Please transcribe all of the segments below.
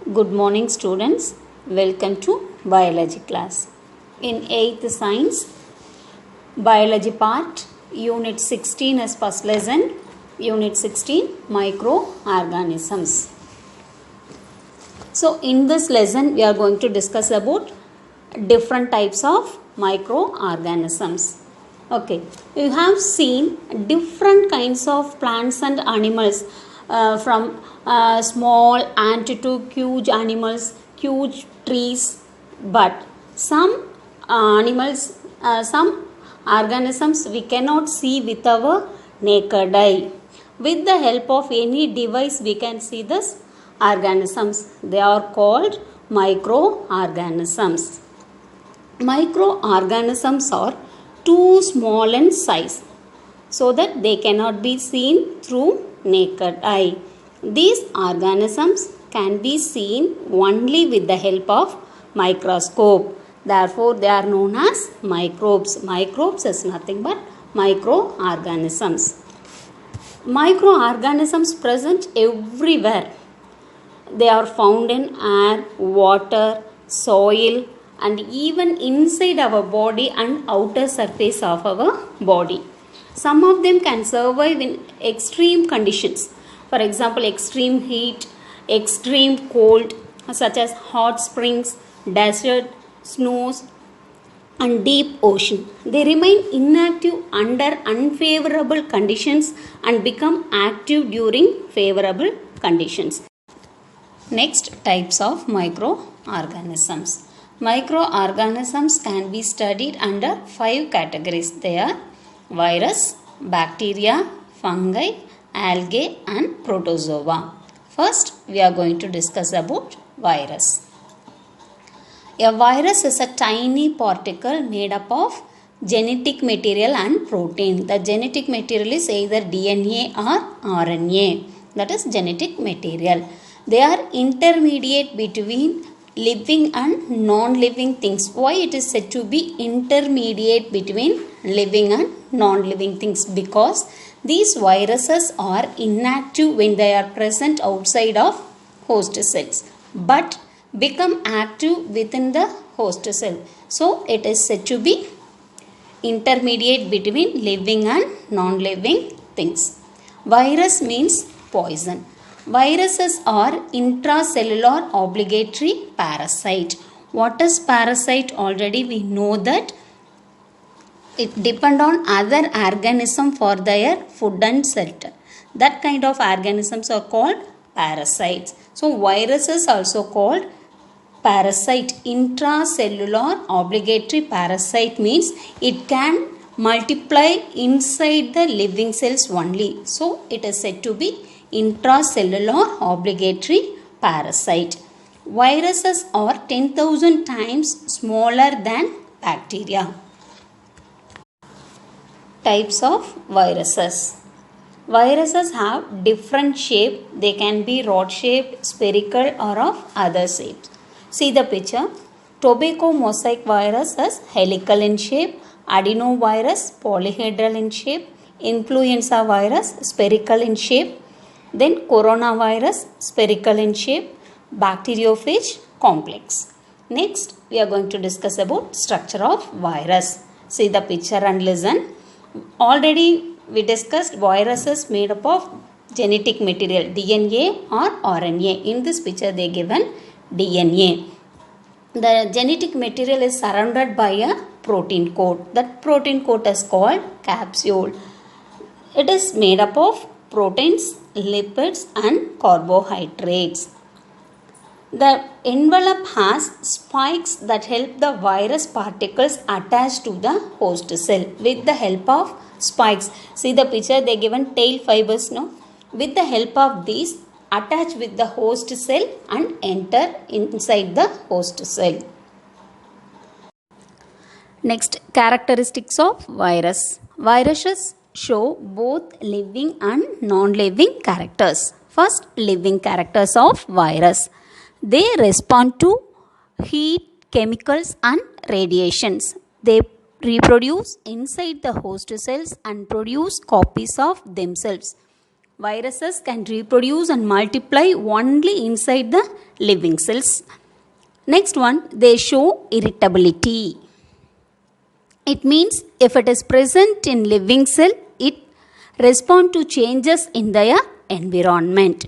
Good morning students, welcome to biology class. In 8th science, biology part, unit 16 is first lesson, unit 16 microorganisms. So in this lesson we are going to discuss about different types of microorganisms. Okay, you have seen different kinds of plants and animals from small ant to huge animals, huge trees, but some some organisms we cannot see with our naked eye. With the help of any device we can see this organisms. They are called microorganisms. Microorganisms are too small in size so that they cannot be seen through naked eye. These organisms can be seen only with the help of microscope. Therefore, they are known as microbes. Microbes is nothing but microorganisms. Microorganisms present everywhere. They are found in air, water, soil, and even inside our body and outer surface of our body. Some of them can survive in extreme conditions. For example, extreme heat, extreme cold, such as hot springs, desert, snows, and deep ocean. They remain inactive under unfavorable conditions and become active during favorable conditions. Next, types of microorganisms. Microorganisms can be studied under 5 categories. They are virus, bacteria, fungi, algae and protozoa. First, we are going to discuss about virus. A virus is a tiny particle made up of genetic material and protein. The genetic material is either DNA or RNA. That is genetic material. They are intermediate between living and non-living things. Why it is said to be intermediate between living and non-living things? Because these viruses are inactive when they are present outside of host cells, but become active within the host cell. So it is said to be intermediate between living and non-living things. Virus means poison. Viruses are intracellular obligatory parasite. What is parasite? Already we know that it depends on other organism for their food and shelter. That kind of organisms are called parasites. So viruses also called parasite. Intracellular obligatory parasite means it can multiply inside the living cells only. So it is said to be intracellular obligatory parasite. Viruses are 10,000 times smaller than bacteria. Types of viruses. Viruses have different shape. They can be rod shaped, spherical or of other shapes. See the picture. Tobacco mosaic virus is helical in shape. Adenovirus polyhedral in shape. Influenza virus spherical in shape. Then coronavirus spherical in shape. Bacteriophage complex. Next we are going to discuss about structure of virus. See the picture and listen. Already we discussed viruses made up of genetic material DNA or RNA. In this picture they given DNA. The genetic material is surrounded by a protein coat. That protein coat is called capsule. It is made up of proteins, lipids and carbohydrates. The envelope has spikes that help the virus particles attach to the host cell with the help of spikes. See the picture, they given tail fibers, no? With the help of these, attach with the host cell and enter inside the host cell. Next, characteristics of virus. Viruses show both living and non-living characters. First, living characters of virus. They respond to heat, chemicals and radiations. They reproduce inside the host cells and produce copies of themselves. Viruses can reproduce and multiply only inside the living cells. Next one, they show irritability. It means if it is present in living cell, it responds to changes in their environment.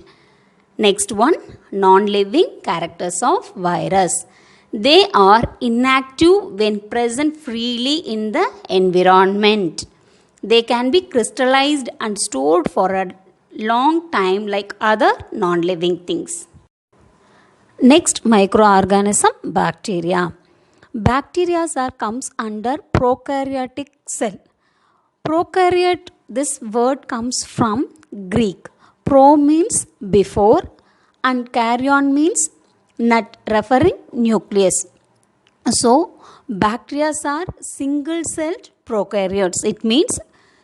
Next one, non-living characters of virus. They are inactive when present freely in the environment. They can be crystallized and stored for a long time like other non-living things. Next, microorganism, bacteria. Bacteria comes under prokaryotic cell. Prokaryote, this word comes from Greek. Pro means before and karyon means nut, referring nucleus. So, bacteria are single-celled prokaryotes. It means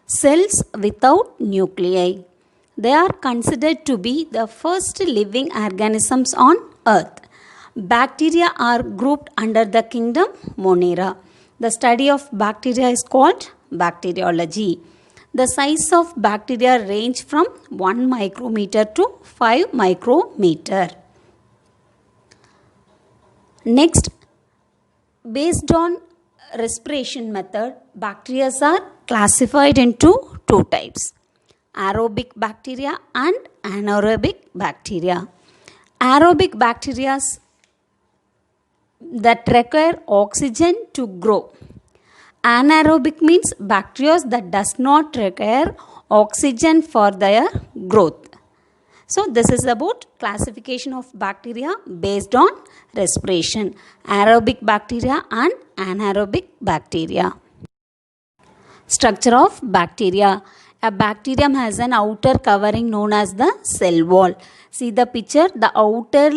cells without nuclei. They are considered to be the first living organisms on earth. Bacteria are grouped under the kingdom Monera. The study of bacteria is called bacteriology. The size of bacteria range from 1 micrometer to 5 micrometer. Next, based on respiration method, bacteria are classified into two types: aerobic bacteria and anaerobic bacteria. Aerobic bacteria that require oxygen to grow. Anaerobic means bacteria that does not require oxygen for their growth. So this is about classification of bacteria based on respiration. Aerobic bacteria and anaerobic bacteria. Structure of bacteria. A bacterium has an outer covering known as the cell wall. See the picture, the outer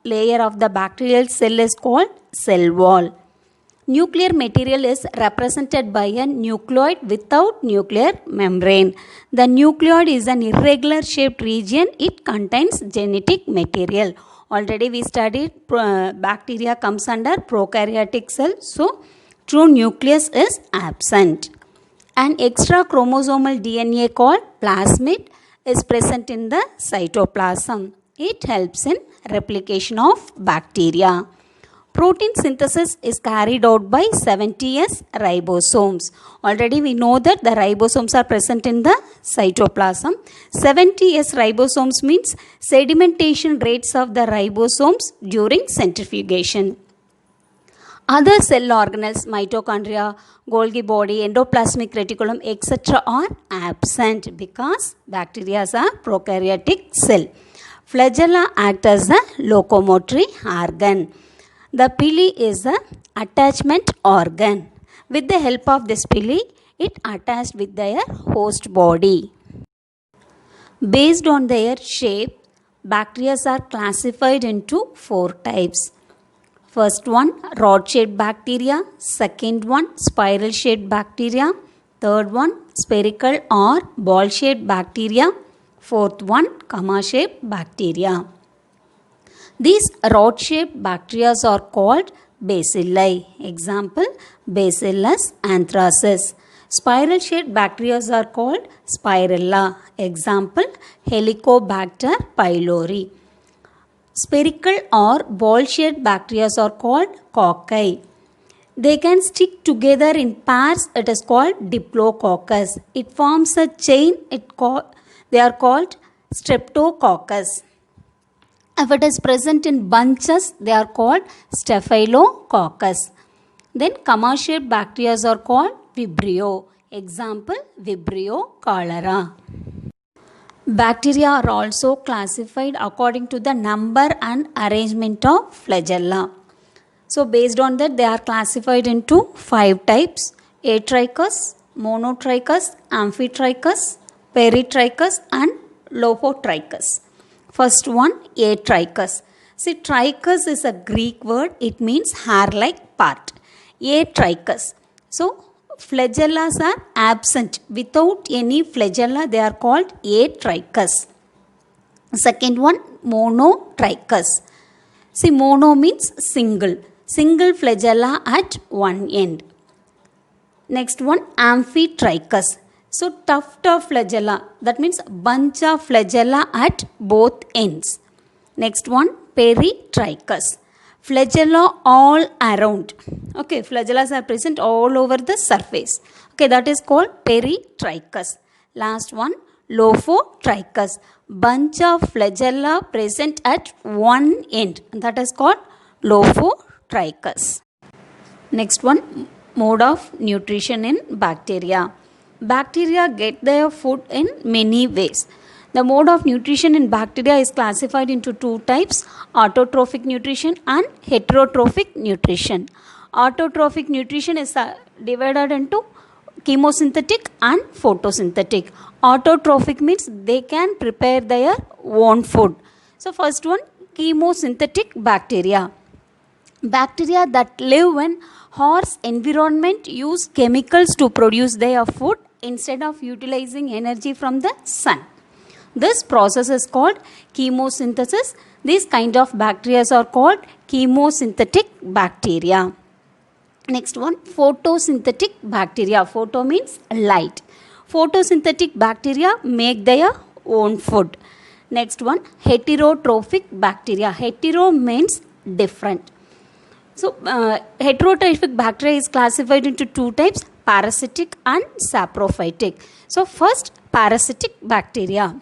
layer of the bacterial cell is called cell wall. Nuclear material is represented by a nucleoid without nuclear membrane. The nucleoid is an irregular shaped region. It contains genetic material. Already we studied bacteria comes under prokaryotic cell. So, true nucleus is absent. An extra chromosomal DNA called plasmid is present in the cytoplasm. It helps in replication of bacteria. Protein synthesis is carried out by 70S ribosomes. Already we know that the ribosomes are present in the cytoplasm. 70S ribosomes means sedimentation rates of the ribosomes during centrifugation. Other cell organelles, mitochondria, Golgi body, endoplasmic reticulum, etc. are absent because bacteria are prokaryotic cell. Flagella act as a locomotory organ. The pili is an attachment organ. With the help of this pili, it attached with their host body. Based on their shape, bacteria are classified into 4 types. First one, rod-shaped bacteria. Second one, spiral-shaped bacteria. Third one, spherical or ball-shaped bacteria. Fourth one, comma-shaped bacteria. These rod-shaped bacteria are called bacilli. Example, Bacillus anthracis. Spiral-shaped bacteria are called Spirilla. Example, Helicobacter pylori. Spherical or ball-shaped bacteria are called cocci. They can stick together in pairs. It is called Diplococcus. It forms a chain. They are called Streptococcus. If it is present in bunches, they are called Staphylococcus. Then comma-shaped bacteria are called Vibrio. Example, Vibrio cholera. Bacteria are also classified according to the number and arrangement of flagella. So based on that, they are classified into 5 types: Atrichous, Monotrichous, Amphitrichous, Peritrichous and Lophotrichous. First one, Atrichous. See, trichous is a Greek word. It means hair-like part. Atrichous. So, flagella are absent. Without any flagella, they are called atrichous. Second one, monotrichous. See, mono means single. Single flagella at one end. Next one, amphitrichous. So, tuft of flagella. That means bunch of flagella at both ends. Next one, peritrichus. Flagella all around. Okay, flagellas are present all over the surface. Okay, that is called peritrichus. Last one, lophotrichus. Bunch of flagella present at one end. That is called lophotrichus. Next one, mode of nutrition in bacteria. Bacteria get their food in many ways. The mode of nutrition in bacteria is classified into two types, autotrophic nutrition and heterotrophic nutrition. Autotrophic nutrition is divided into chemosynthetic and photosynthetic. Autotrophic means they can prepare their own food. So first one, chemosynthetic bacteria. Bacteria that live in harsh environment use chemicals to produce their food instead of utilizing energy from the sun. This process is called chemosynthesis. These kind of bacteria are called chemosynthetic bacteria. Next one, photosynthetic bacteria. Photo means light. Photosynthetic bacteria make their own food. Next one, heterotrophic bacteria. Hetero means different. So, heterotrophic bacteria is classified into two types, parasitic and saprophytic. So, first, parasitic bacteria.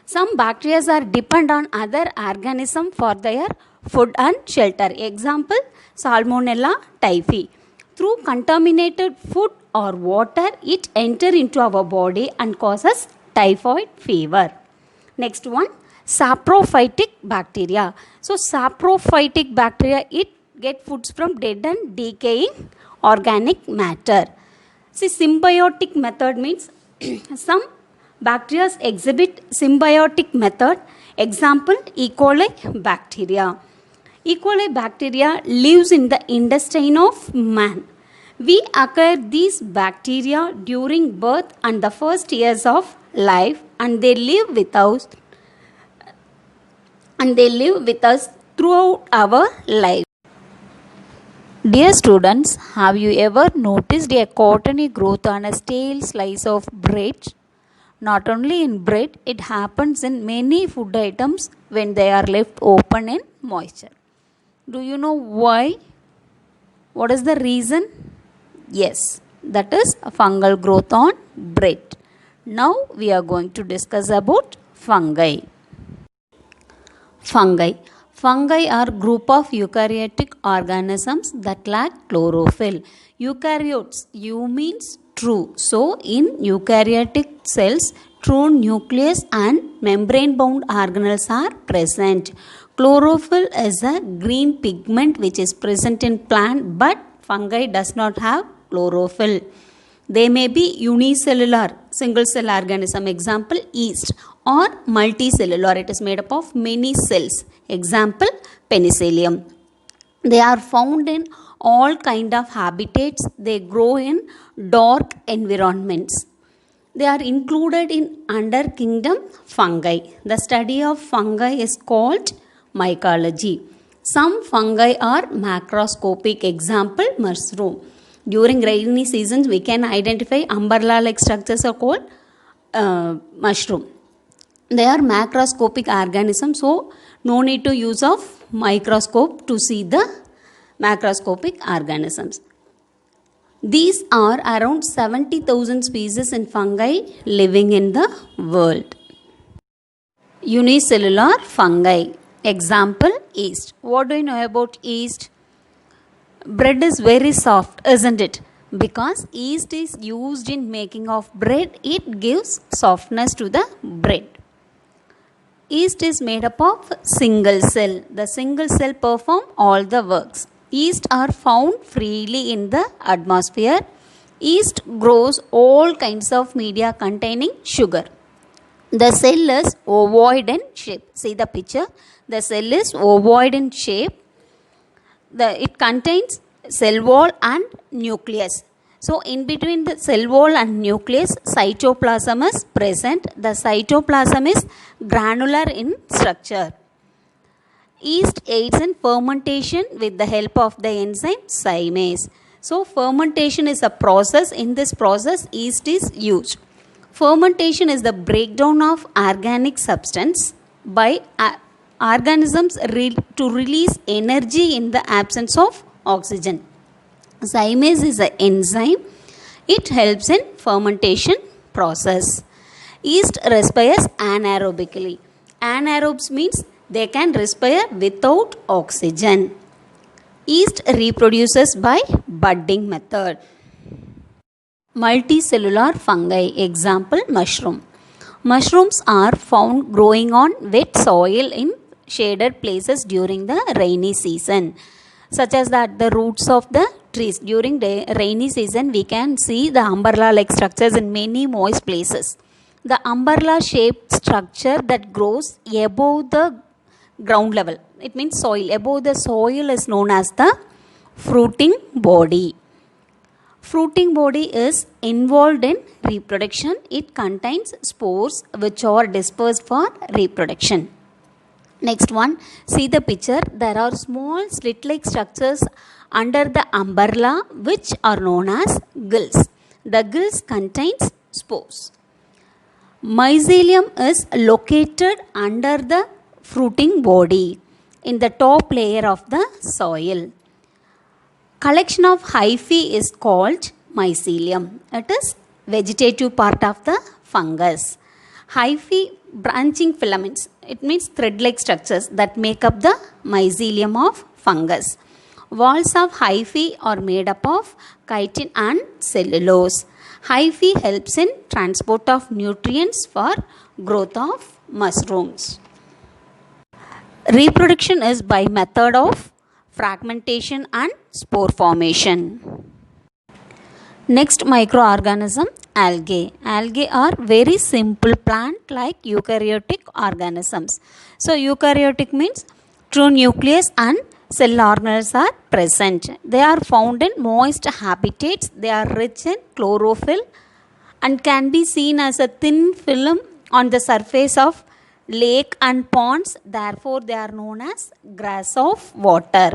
Some bacteria are dependent on other organisms for their food and shelter. Example, Salmonella typhi. Through contaminated food or water, it enters into our body and causes typhoid fever. Next one, saprophytic bacteria. So saprophytic bacteria, it get foods from dead and decaying organic matter. See, symbiotic method means some bacteria exhibit symbiotic method. Example, E. coli bacteria. E. coli bacteria lives in the intestine of man. We acquire these bacteria during birth and the first years of life, and they live with us throughout our life. Dear students, have you ever noticed a cottony growth on a stale slice of bread? Not only in bread, it happens in many food items when they are left open in moisture. Do you know why? What is the reason? Yes, that is a fungal growth on bread. Now we are going to discuss about fungi. Fungi. Fungi are group of eukaryotic organisms that lack chlorophyll. Eukaryotes, U means true. So in eukaryotic cells, true nucleus and membrane-bound organelles are present. Chlorophyll is a green pigment which is present in plant, but fungi does not have chlorophyll. They may be unicellular, single cell organism, example yeast, or multicellular, it is made up of many cells, example penicillium. They are found in all kind of habitats. They grow in dark environments. They are included in under kingdom fungi. The study of fungi is called mycology. Some fungi are macroscopic, example mushroom. During rainy seasons, we can identify umbrella-like structures are called mushroom. They are macroscopic organisms, so no need to use of microscope to see the macroscopic organisms. These are around 70,000 species in fungi living in the world. Unicellular fungi. Example, yeast. What do you know about yeast? Bread is very soft, isn't it? Because yeast is used in making of bread, it gives softness to the bread. Yeast is made up of single cell. The single cell perform all the works. Yeast are found freely in the atmosphere. Yeast grows all kinds of media containing sugar. The cell is ovoid in shape. See the picture. The cell is ovoid in shape. It contains cell wall and nucleus. So, in between the cell wall and nucleus, cytoplasm is present. The cytoplasm is granular in structure. Yeast aids in fermentation with the help of the enzyme zymase. So, fermentation is a process. In this process, yeast is used. Fermentation is the breakdown of organic substance by organisms to release energy in the absence of oxygen. Zymase is an enzyme. It helps in fermentation process. Yeast respires anaerobically. Anaerobes means they can respire without oxygen. Yeast reproduces by budding method. Multicellular fungi, example mushroom. Mushrooms are found growing on wet soil in shaded places during the rainy season, such as that the roots of the trees. During the rainy season, we can see the umbrella-like structures in many moist places. The umbrella-shaped structure that grows above the ground level, it means soil, above the soil, is known as the fruiting body. Fruiting body is involved in reproduction. It contains spores which are dispersed for reproduction. Next one, see the picture. There are small slit-like structures under the umbrella which are known as gills. The gills contains spores. Mycelium is located under the fruiting body in the top layer of the soil. Collection of hyphae is called mycelium. It is vegetative part of the fungus. Hyphae, branching filaments. It means thread-like structures that make up the mycelium of fungus. Walls of hyphae are made up of chitin and cellulose. Hyphae helps in transport of nutrients for growth of mushrooms. Reproduction is by method of fragmentation and spore formation. Next microorganism, algae. Algae are very simple plant-like eukaryotic organisms. So eukaryotic means true nucleus and cell organelles are present. They are found in moist habitats. They are rich in chlorophyll and can be seen as a thin film on the surface of lake and ponds. Therefore, they are known as grass of water.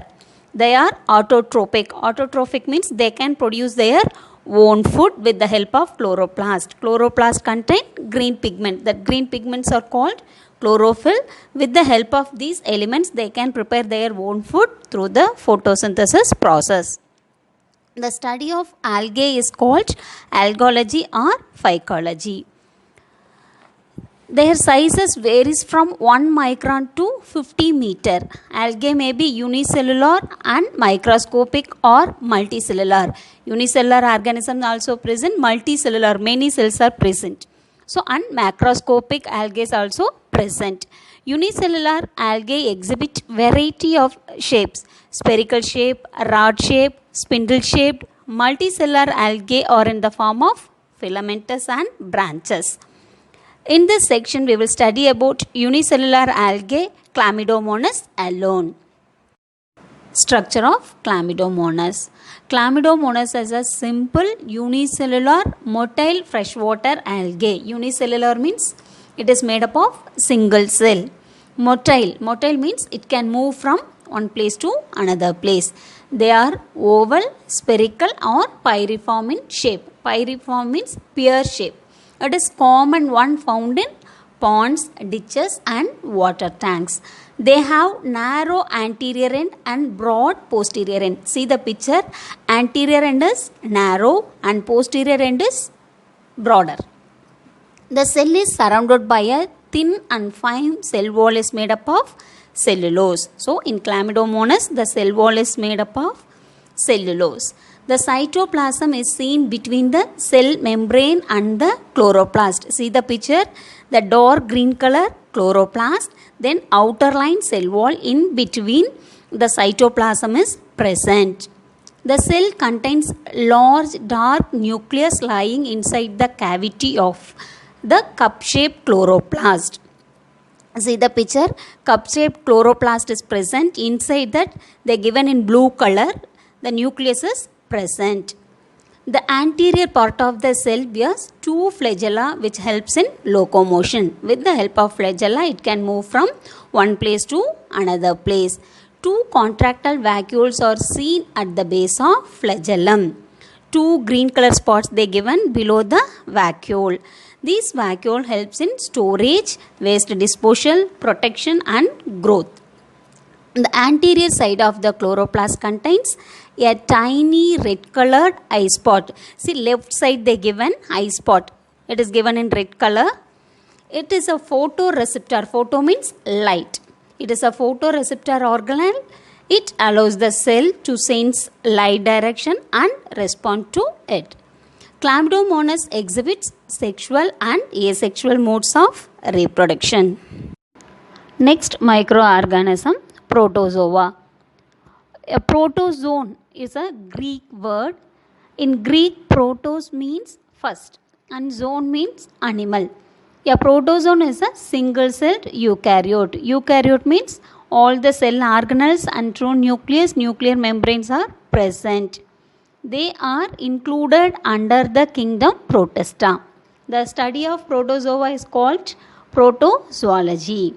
They are autotrophic. Autotrophic means they can produce their own food with the help of chloroplast. Chloroplast contain green pigment. That green pigments are called chlorophyll. With the help of these elements, they can prepare their own food through the photosynthesis process. The study of algae is called algology or phycology. Their sizes varies from 1 micron to 50 meter. Algae may be unicellular and microscopic or multicellular. Unicellular organisms also present, multicellular, many cells are present. So, and macroscopic algae is also present. Unicellular algae exhibit variety of shapes, spherical shape, rod shape, spindle shaped. Multicellular algae are in the form of filamentous and branches. In this section, we will study about unicellular algae, Chlamydomonas alone. Structure of Chlamydomonas. Chlamydomonas is a simple unicellular motile freshwater algae. Unicellular means it is made up of single cell. Motile means it can move from one place to another place. They are oval, spherical or pyriform in shape. Pyriform means pear shape. It is common one found in ponds, ditches and water tanks. They have narrow anterior end and broad posterior end. See the picture. Anterior end is narrow and posterior end is broader. The cell is surrounded by a thin and fine cell wall is made up of cellulose. So in Chlamydomonas, the cell wall is made up of cellulose. The cytoplasm is seen between the cell membrane and the chloroplast. See the picture. The dark green color chloroplast, then outer line cell wall in between the cytoplasm is present. The cell contains large dark nucleus lying inside the cavity of the cup-shaped chloroplast. See the picture. Cup-shaped chloroplast is present. Inside that, they are given in blue color. The nucleus is present. The anterior part of the cell bears two flagella which helps in locomotion. With the help of flagella, it can move from one place to another place. Two contractile vacuoles are seen at the base of flagellum. Two green color spots they given below the vacuole. This vacuole helps in storage, waste disposal, protection and growth. The anterior side of the chloroplast contains a tiny red colored eye spot. See, left side they given eye spot. It is given in red color. It is a photoreceptor. Photo means light. It is a photoreceptor organelle. It allows the cell to sense light direction and respond to it. Chlamydomonas exhibits sexual and asexual modes of reproduction. Next microorganism, protozoa. A protozoan is a Greek word. In Greek, protos means first and zoon means animal. A protozoan is a single-celled eukaryote. Eukaryote means all the cell organelles and true nuclear membranes are present. They are included under the kingdom Protista. The study of protozoa is called protozoology.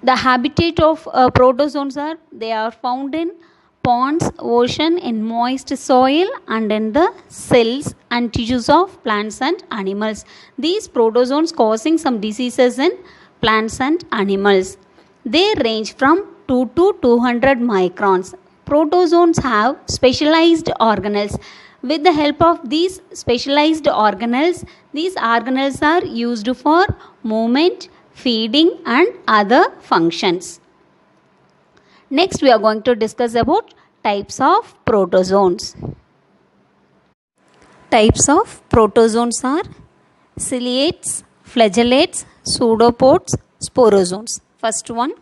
The habitat of protozoans they are found in ponds, ocean, in moist soil and in the cells and tissues of plants and animals. These protozoans causing some diseases in plants and animals. They range from 2 to 200 microns. Protozoans have specialized organelles. With the help of these specialized organelles, these organelles are used for movement, feeding and other functions. Next we are going to discuss about types of protozoans. Types of protozoans are ciliates, flagellates, pseudopods, sporozoans. First one,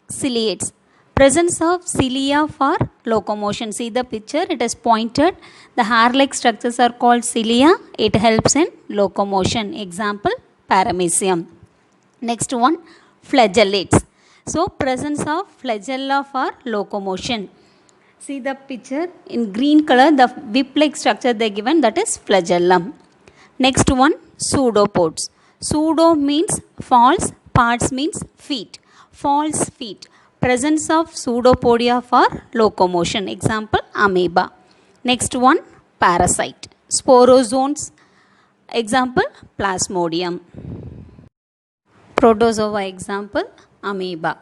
ciliates. Presence of cilia for locomotion. See the picture, it is pointed. The hair-like structures are called cilia. It helps in locomotion. Example, paramecium. Next one, flagellates. So, presence of flagella for locomotion. See the picture in green color, the whip-like structure they given, that is flagellum. Next one, pseudopods. Pseudo means false, pods means feet. False feet. Presence of pseudopodia for locomotion. Example, amoeba. Next one, parasite. Sporozoans. Example, plasmodium. Protozoa example, amoeba.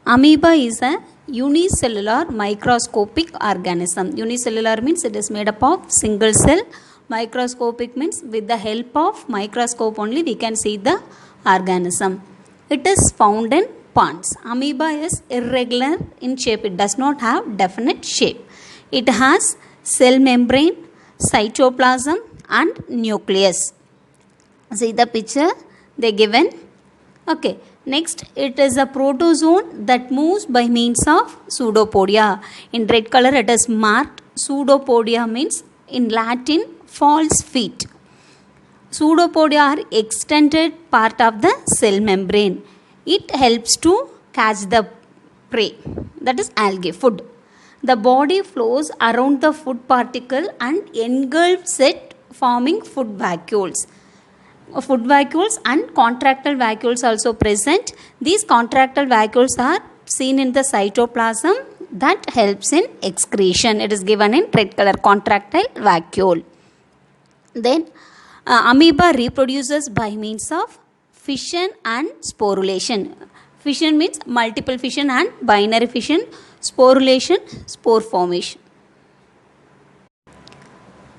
Amoeba is a unicellular microscopic organism. Unicellular means it is made up of single cell. Microscopic means with the help of microscope only we can see the organism. It is found in ponds. Amoeba is irregular in shape. It does not have definite shape. It has cell membrane, cytoplasm and nucleus. See the picture they given. Okay, next it is a protozoan that moves by means of pseudopodia. In red color it is marked. Pseudopodia means in Latin false feet. Pseudopodia are extended part of the cell membrane. It helps to catch the prey, that is algae, food. The body flows around the food particle and engulfs it, forming food vacuoles. Food vacuoles and contractile vacuoles also present. These contractile vacuoles are seen in the cytoplasm that helps in excretion. It is given in red color, contractile vacuole. Then amoeba reproduces by means of fission and sporulation. Fission means multiple fission and binary fission. Sporulation, spore formation.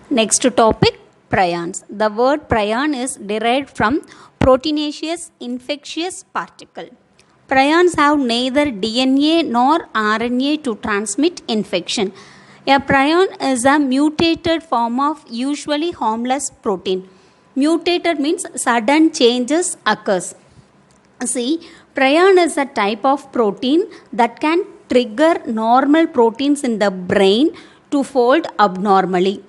Next topic, prions. The word prion is derived from proteinaceous infectious particle. Prions have neither DNA nor RNA to transmit infection. A prion is a mutated form of usually harmless protein. Mutated means sudden changes occurs. See, prion is a type of protein that can trigger normal proteins in the brain to fold abnormally.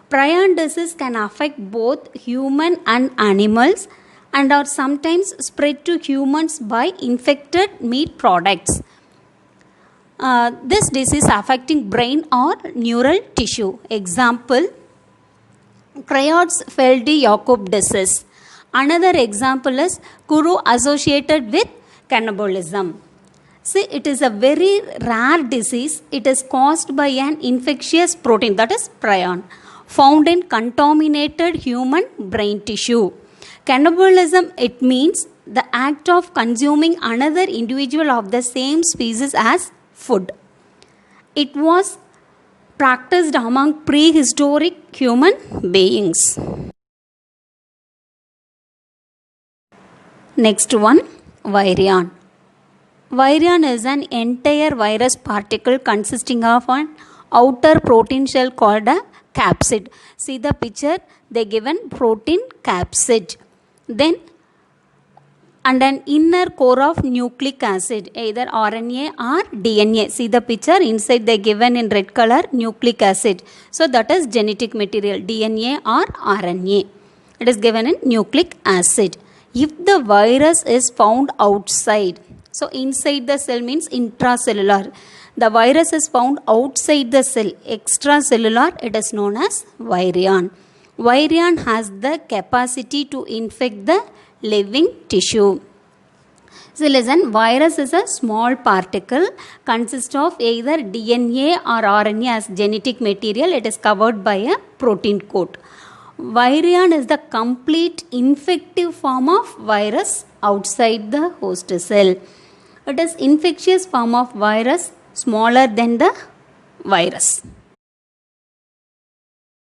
Prion disease can affect both human and animals and are sometimes spread to humans by infected meat products. This disease affecting brain or neural tissue. Example, Creutzfeldt-Jakob disease. Another example is Kuru associated with cannibalism. See, it is a very rare disease. It is caused by an infectious protein, that is prion. found in contaminated human brain tissue. Cannibalism, it means the act of consuming another individual of the same species as food. It was practiced among prehistoric human beings. Next one, virion. Virion is an entire virus particle consisting of an outer protein shell called a capsid. See the picture, they given protein capsid. Then and an inner core of nucleic acid, either RNA or DNA. See the picture, inside they given in red color nucleic acid. So that is genetic material, DNA or RNA. It is given in nucleic acid. If the virus is found outside, so inside the cell means intracellular. The virus is found outside the cell, extracellular, it is known as virion. Virion has the capacity to infect the living tissue. So listen, virus is a small particle, consists of either DNA or RNA as genetic material. It is covered by a protein coat. Virion is the complete infective form of virus outside the host cell. It is infectious form of virus, smaller than the virus.